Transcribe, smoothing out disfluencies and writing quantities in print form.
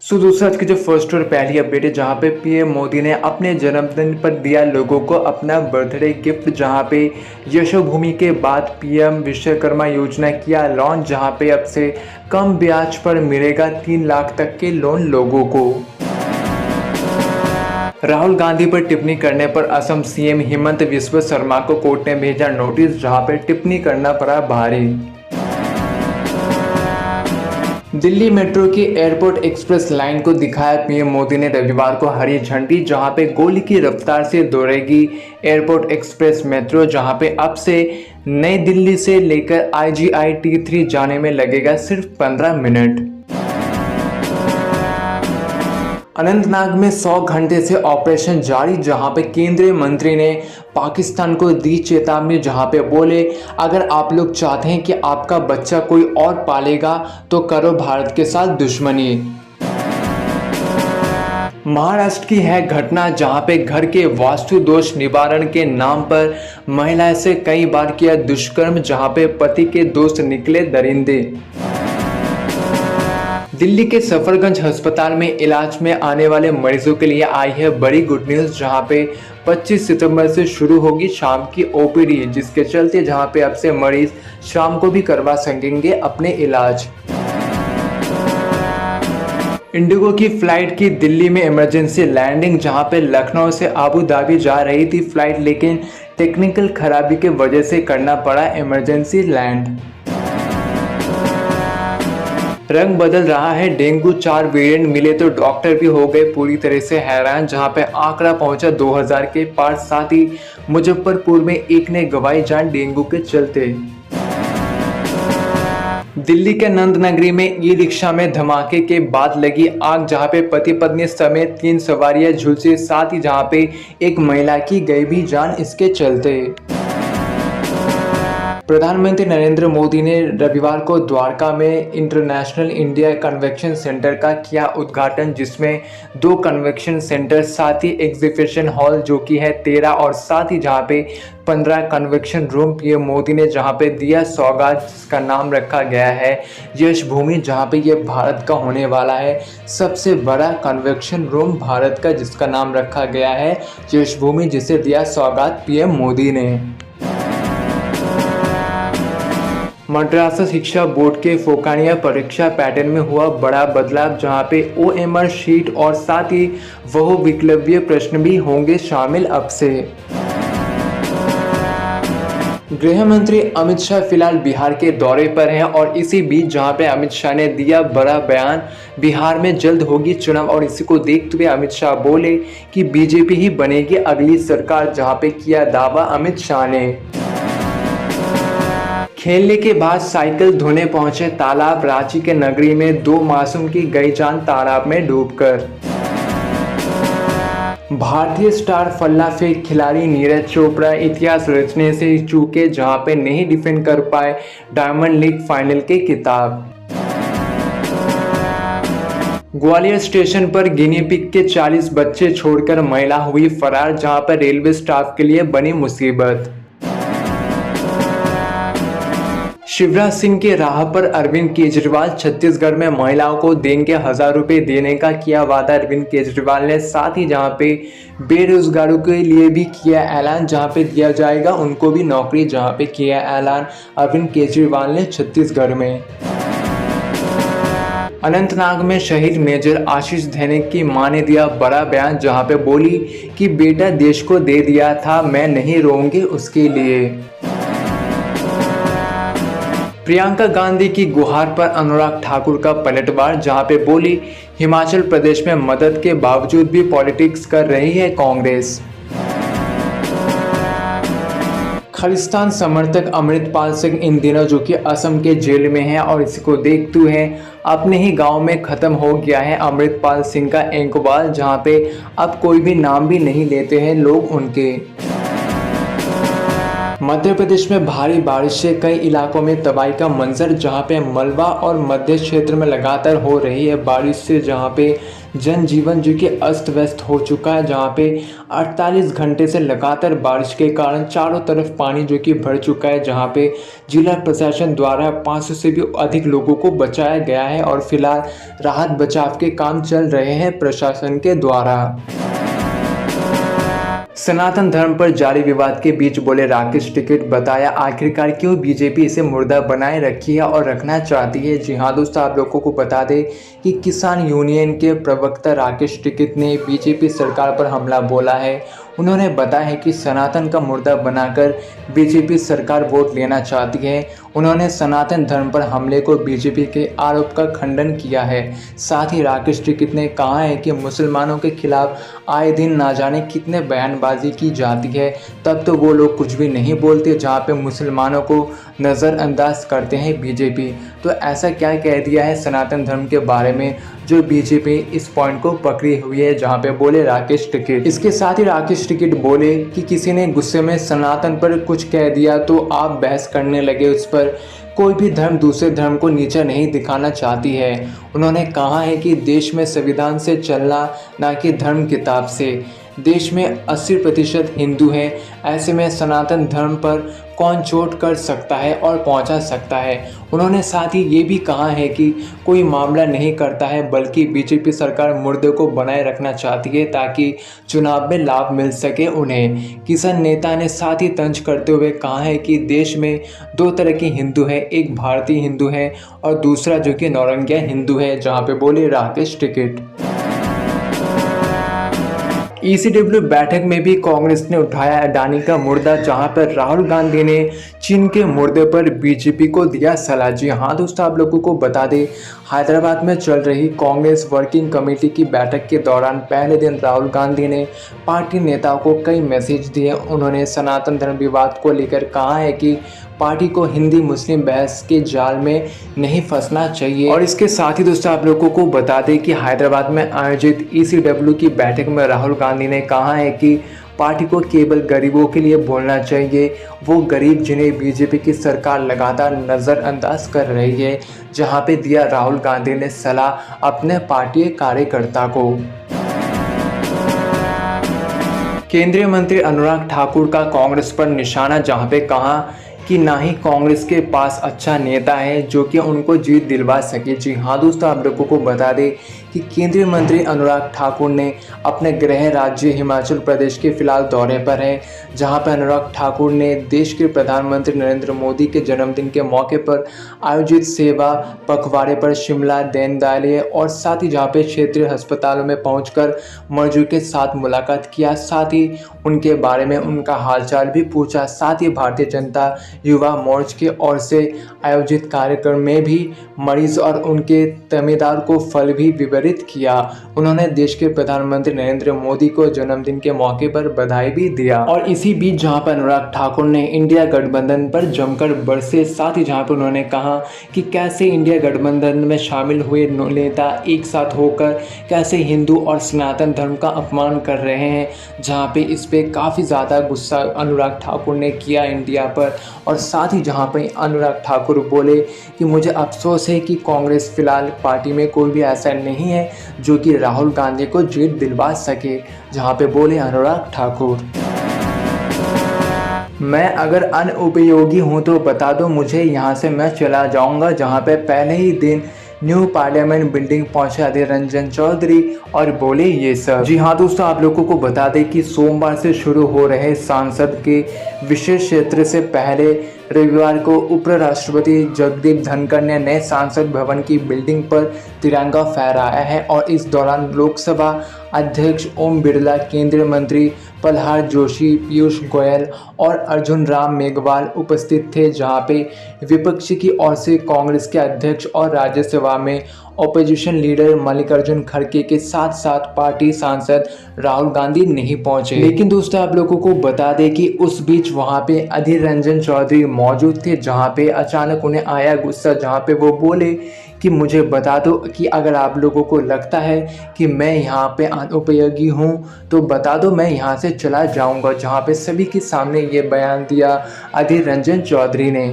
दोस्तों आज की जो फर्स्ट और पहली अपडेट है जहां पे पीएम मोदी ने अपने जन्मदिन पर दिया लोगों को अपना बर्थडे गिफ्ट। जहां पे यशोभूमि के बाद पीएम विश्वकर्मा योजना किया लॉन्च, जहां पे अब से कम ब्याज पर मिलेगा 3 लाख तक के लोन लोगों को। राहुल गांधी पर टिप्पणी करने पर असम सीएम हेमंत बिस्वा शर्मा को कोर्ट ने भेजा नोटिस, जहां पे टिप्पणी करना पड़ा भारी। दिल्ली मेट्रो की एयरपोर्ट एक्सप्रेस लाइन को दिखाया पीएम मोदी ने रविवार को हरी झंडी, जहां पे गोली की रफ्तार से दौड़ेगी एयरपोर्ट एक्सप्रेस मेट्रो, जहां पे अब से नई दिल्ली से लेकर IGI T3 जाने में लगेगा सिर्फ 15 मिनट। अनंतनाग में 100 घंटे से ऑपरेशन जारी, जहां पे केंद्रीय मंत्री ने पाकिस्तान को दी चेतावनी, जहां पे बोले अगर आप लोग चाहते हैं कि आपका बच्चा कोई और पालेगा तो करो भारत के साथ दुश्मनी। महाराष्ट्र की है घटना, जहां पे घर के वास्तु दोष निवारण के नाम पर महिला से कई बार किया दुष्कर्म, जहां पे पति के दोस्त निकले दरिंदे। दिल्ली के सफरगंज अस्पताल में इलाज में आने वाले मरीजों के लिए आई है बड़ी गुड न्यूज़, जहां पे 25 सितंबर से शुरू होगी शाम की OPD, जिसके चलते जहां पे अब से मरीज शाम को भी करवा सकेंगे अपने इलाज। इंडिगो की फ्लाइट की दिल्ली में इमरजेंसी लैंडिंग, जहां पे लखनऊ से अबू धाबी जा रही थी फ्लाइट, लेकिन टेक्निकल खराबी की वजह से करना पड़ा इमरजेंसी लैंड। रंग बदल रहा है डेंगू, 4 वेरिएंट मिले तो डॉक्टर भी हो गए पूरी तरह से हैरान, जहां पे आंकड़ा पहुंचा 2000 के पार। साथ ही मुजफ्फरपुर में एक ने गंवाई जान डेंगू के चलते। दिल्ली के नंद नगरी में ई-रिक्शा में धमाके के बाद लगी आग, जहां पे पति पत्नी समेत 3 सवारियां झुलसी, साथ ही जहां पे एक महिला की गई भी जान इसके चलते। प्रधानमंत्री नरेंद्र मोदी ने रविवार को द्वारका में इंटरनेशनल इंडिया कन्वेंशन सेंटर का किया उद्घाटन, जिसमें 2 कन्वेंशन सेंटर, साथ ही एग्जीबिशन हॉल जो कि है 13 और साथ ही जहां पे 15 कन्वेंशन रूम पीएम मोदी ने जहां पे दिया सौगात, जिसका नाम रखा गया है यशोभूमि, जहां पे ये भारत का होने वाला है सबसे बड़ा कन्वेंशन रूम भारत का, जिसका नाम रखा गया है यशोभूमि, जिसे दिया सौगात पीएम मोदी ने। मद्रास शिक्षा बोर्ड के फोकानिया परीक्षा पैटर्न में हुआ बड़ा बदलाव, जहां पे OMR शीट और साथ ही बहुविकल्पीय प्रश्न भी होंगे शामिल अब से। गृह मंत्री अमित शाह फिलहाल बिहार के दौरे पर हैं और इसी बीच जहां पे अमित शाह ने दिया बड़ा बयान, बिहार में जल्द होगी चुनाव, और इसी को देखते हुए अमित शाह बोले कि BJP ही बनेगी अगली सरकार, जहां पे किया दावा अमित शाह ने। खेलने के बाद साइकिल धोने पहुंचे तालाब, रांची के नगरी में 2 मासूम की गई जान तालाब में डूबकर। भारतीय स्टार फल्ला फेंक खिलाड़ी नीरज चोपड़ा इतिहास रचने से चूके, जहां पे नहीं डिफेंड कर पाए डायमंड लीग फाइनल के खिताब। ग्वालियर स्टेशन पर गिनी पिग के 40 बच्चे छोड़कर महिला हुई फरार, जहां पर रेलवे स्टाफ के लिए बनी मुसीबत। शिवराज सिंह के राह पर अरविंद केजरीवाल, छत्तीसगढ़ में महिलाओं को देंगे 1000 रुपए देने का किया वादा अरविंद केजरीवाल ने, साथ ही जहां पे बेरोजगारों के लिए भी किया ऐलान, जहां पे दिया जाएगा उनको भी नौकरी, जहां पे किया ऐलान अरविंद केजरीवाल ने छत्तीसगढ़ में। अनंतनाग में शहीद मेजर आशीष धैनिक की मां ने दिया बड़ा बयान, जहां पे बोली कि बेटा देश को दे दिया था, मैं नहीं रोऊंगी उसके लिए। प्रियंका गांधी की गुहार पर अनुराग ठाकुर का पलटवार, जहां पे बोली हिमाचल प्रदेश में मदद के बावजूद भी पॉलिटिक्स कर रही है कांग्रेस। खालिस्तान समर्थक अमृतपाल सिंह इन दिनों जो कि असम के जेल में है, और इसी को देखते हुए अपने ही गांव में खत्म हो गया है अमृतपाल सिंह का एंकवाल, जहां पे अब कोई भी नाम भी नहीं लेते हैं लोग उनके। मध्य प्रदेश में भारी बारिश से कई इलाकों में तबाही का मंजर, जहां पे मलबा और मध्य क्षेत्र में लगातार हो रही है बारिश से जहां पे जनजीवन जो कि अस्त व्यस्त हो चुका है, जहां पे 48 घंटे से लगातार बारिश के कारण चारों तरफ पानी जो कि भर चुका है, जहां पे जिला प्रशासन द्वारा 500 से भी अधिक लोगों को बचाया गया है और फिलहाल राहत बचाव के काम चल रहे हैं प्रशासन के द्वारा। सनातन धर्म पर जारी विवाद के बीच बोले राकेश टिकैत, बताया आखिरकार क्यों बीजेपी इसे मुर्दा बनाए रखी है और रखना चाहती है। जी हाँ दोस्तों, आप लोगों को बता दें कि किसान यूनियन के प्रवक्ता राकेश टिकैत ने बीजेपी सरकार पर हमला बोला है। उन्होंने बताया है कि सनातन का मुर्दा बनाकर बीजेपी सरकार वोट लेना चाहती है। उन्होंने सनातन धर्म पर हमले को बीजेपी के आरोप का खंडन किया है। साथ ही राकेश टिकैत ने कहा है कि मुसलमानों के खिलाफ आए दिन ना जाने कितने बयानबाजी की जाती है, तब तो वो लोग कुछ भी नहीं बोलते जहाँ पे मुसलमानों को नज़रअंदाज करते हैं बीजेपी। तो ऐसा क्या कह दिया है सनातन धर्म के बारे में जो बीजेपी इस पॉइंट को पकड़ी हुई है, जहाँ पे बोले राकेश टिकैत। इसके साथ ही राकेश टिकैत बोले कि किसी ने गुस्से में सनातन पर कुछ कह दिया तो आप बहस करने लगे उस पर। कोई भी धर्म दूसरे धर्म को नीचा नहीं दिखाना चाहती है। उन्होंने कहा है कि देश में संविधान से चलना, ना कि धर्म किताब से। देश में 80% हिंदू हैं, ऐसे में सनातन धर्म पर कौन चोट कर सकता है और पहुंचा सकता है। उन्होंने साथ ही ये भी कहा है कि कोई मामला नहीं करता है, बल्कि बीजेपी सरकार मुर्दे को बनाए रखना चाहती है ताकि चुनाव में लाभ मिल सके उन्हें। किसान नेता ने साथ ही तंज करते हुए कहा है कि देश में 2 तरह के हिंदू हैं, एक भारतीय हिंदू है और दूसरा जो कि नौरंगिया हिंदू है, जहाँ पे बोले राकेश टिकैत। ECW बैठक में भी कांग्रेस ने उठाया अडानी का मुर्दा, जहां पर राहुल गांधी ने चीन के मुर्दे पर बीजेपी को दिया सलाह। जी हाँ दोस्तों, आप लोगों को बता दें हैदराबाद में चल रही कांग्रेस वर्किंग कमेटी की बैठक के दौरान पहले दिन राहुल गांधी ने पार्टी नेताओं को कई मैसेज दिए। उन्होंने सनातन धर्म विवाद को लेकर कहा है कि पार्टी को हिंदी मुस्लिम बहस के जाल में नहीं फंसना चाहिए। और इसके साथ ही दोस्तों, आप लोगों को बता दें कि हैदराबाद में आयोजित ECW की बैठक में राहुल गांधी ने कहा है कि पार्टी को केवल गरीबों के लिए बोलना चाहिए, वो गरीब जिन्हें बीजेपी की सरकार लगातार नज़रअंदाज कर रही है, जहां पे दिया राहुल गांधी ने सलाह अपने पार्टी कार्यकर्ता को। केंद्रीय मंत्री अनुराग ठाकुर का कांग्रेस पर निशाना, जहां पे कहा कि ना ही कांग्रेस के पास अच्छा नेता है जो कि उनको जीत दिलवा सके। जी हाँ दोस्तों, आप लोगों को बता दें कि केंद्रीय मंत्री अनुराग ठाकुर ने अपने गृह राज्य हिमाचल प्रदेश के फिलहाल दौरे पर है, जहां पर अनुराग ठाकुर ने देश के प्रधानमंत्री नरेंद्र मोदी के जन्मदिन के मौके पर आयोजित सेवा पखवाड़े पर शिमला, दीनदयाल और साथ ही जहां पे क्षेत्रीय अस्पतालों में पहुंचकर मरीजों के साथ मुलाकात किया, साथ ही उनके बारे में उनका हालचाल भी पूछा। साथ ही भारतीय जनता युवा मोर्चा की ओर से आयोजित कार्यक्रम में भी मरीज और उनके तमीदार को फल भी वितरित किया। उन्होंने देश के प्रधानमंत्री नरेंद्र मोदी को जन्मदिन के मौके पर बधाई भी दिया। और इसी बीच जहां पर अनुराग ठाकुर ने इंडिया गठबंधन पर जमकर बरसे, साथ ही जहां पर उन्होंने कहा कि कैसे इंडिया गठबंधन में शामिल हुए नेता एक साथ होकर कैसे हिंदू और सनातन धर्म का अपमान कर रहे हैं, जहां पे इस पे काफ़ी ज़्यादा गुस्सा अनुराग ठाकुर ने किया इंडिया पर। और साथ ही जहां पे अनुराग ठाकुर बोले कि मुझे अफसोस है कि कांग्रेस फिलहाल पार्टी में कोई भी ऐसा नहीं है जो कि राहुल गांधी को जीत दिलवा सके, जहां पे बोले अनुराग ठाकुर। मैं अगर अनुपयोगी हूं तो बता दो मुझे, यहाँ से मैं चला जाऊंगा। जहां पे पहले ही दिन न्यू पार्लियामेंट बिल्डिंग पहुंचे अधीर रंजन चौधरी और बोले ये सब। जी हाँ दोस्तों, आप लोगों को बता दें कि सोमवार से शुरू हो रहे सांसद के विशेष क्षेत्र से पहले रविवार को उपराष्ट्रपति जगदीप धनखड़ ने नए सांसद भवन की बिल्डिंग पर तिरंगा फहराया है। और इस दौरान लोकसभा अध्यक्ष ओम बिरला, केंद्रीय मंत्री प्रल्हाद जोशी, पीयूष गोयल और अर्जुन राम मेघवाल उपस्थित थे, जहां पे विपक्ष की ओर से कांग्रेस के अध्यक्ष और राज्यसभा में ऑपोजिशन लीडर मल्लिकार्जुन खड़गे के साथ साथ पार्टी सांसद राहुल गांधी नहीं पहुंचे। लेकिन दोस्तों आप लोगों को बता दें कि उस बीच वहां पे अधीर रंजन चौधरी मौजूद थे, जहां पे अचानक उन्हें आया गुस्सा, जहां पे वो बोले कि मुझे बता दो कि अगर आप लोगों को लगता है कि मैं यहाँ पे अनुपयोगी हूँ तो बता दो, मैं यहाँ से चला जाऊँगा। जहाँ पे सभी के सामने ये बयान दिया अधीर रंजन चौधरी ने।